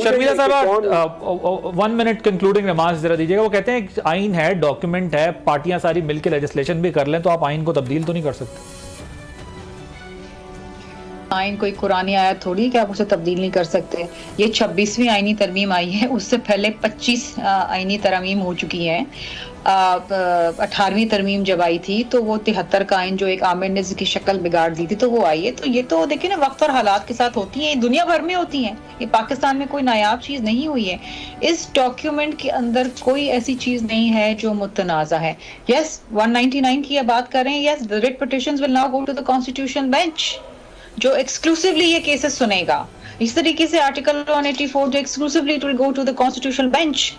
शर्मिला साहब 1 minute concluding remarks जरा दीजिएगा। वो कहते हैं आइन है, डॉक्यूमेंट है, पार्टियां सारी मिलकर लेजिस्लेशन भी कर लें तो आप आइन को तब्दील तो नहीं कर सकते। आइन कोई कुरानी आयत थोड़ी कि आप उसे तब्दील नहीं कर सकते। ये 26वीं आइनी तरमीम आई है, उससे पहले 25 आइनी तरमीम हो चुकी हैं। 18वीं तरमीम जब आई थी तो वो 73 का आइन जो एक आमिर ने की शक्ल बिगाड़ दी थी तो वो आई है। तो ये तो देखिए ना, वक्त और हालात के साथ होती है, दुनिया भर में होती हैं, ये पाकिस्तान में कोई नायाब चीज नहीं हुई है। इस डॉक्यूमेंट के अंदर कोई ऐसी चीज नहीं है जो मुतनाज़ा है। यस, 199 की बात करें, yes, the writ petitions will now go to the constitution bench जो एक्सक्लूसिवली ये केसेस सुनेगा। इस तरीके से आर्टिकल 184 जो exclusively it will go to the constitutional bench,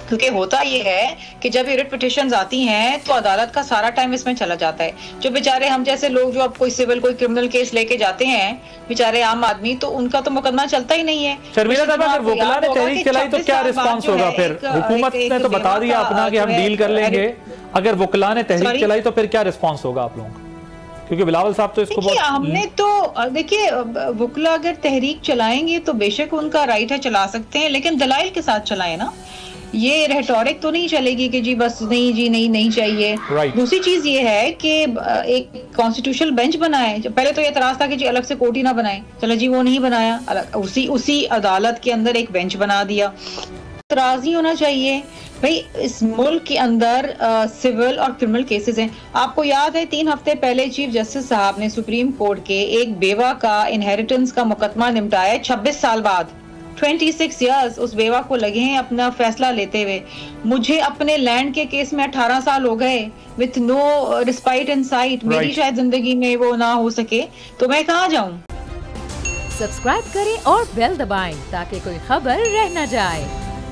क्योंकि होता ये है कि जब ये रिट पिटीशंस आती हैं तो अदालत का सारा टाइम इसमें चला जाता है। जो बेचारे हम जैसे लोग जो अब कोई सिविल कोई क्रिमिनल केस लेके जाते हैं, बेचारे आम आदमी, तो उनका तो मुकदमा चलता ही नहीं है। शर्मिला साहब, अगर वकला ने तहरीक चलाई तो क्या रिस्पांस होगा? फिर हुकूमत ने तो बता दिया अपना कि हम डील कर लेंगे, अगर वकला ने तहरीक चलाई तो फिर क्या रिस्पांस होगा आप लोगों का? क्योंकि बिलावल साहब तो इसको हमने तो देखिए, वकला अगर तहरीक चलाएंगे तो बेशक उनका राइट है, चला सकते हैं, लेकिन दलाइल के साथ चलाएं ना। ये रेटोरिक तो नहीं चलेगी कि जी बस नहीं जी नहीं चाहिए। दूसरी चीज ये है कि एक कॉन्स्टिट्यूशनल बेंच बनाए। पहले तो ये एतराज था कि जी अलग से कोर्ट ही ना बनाए, चलो जी वो नहीं बनाया, उसी अदालत के अंदर एक बेंच बना दिया। एतराज होना चाहिए भाई, इस मुल्क के अंदर सिविल और क्रिमिनल केसेस हैं। आपको याद है 3 हफ्ते पहले चीफ जस्टिस साहब ने सुप्रीम कोर्ट के एक बेवा का इनहेरिटेंस का मुकदमा निपटाया 26 साल बाद। 26 इयर्स उस बेवा को लगे हैं अपना फैसला लेते हुए। मुझे अपने लैंड के केस में 18 साल हो गए with no respite in sight. मेरी शायद जिंदगी में वो ना हो सके तो मैं कहाँ जाऊं। सब्सक्राइब करें और बेल दबाएं ताकि कोई खबर रह न जाए।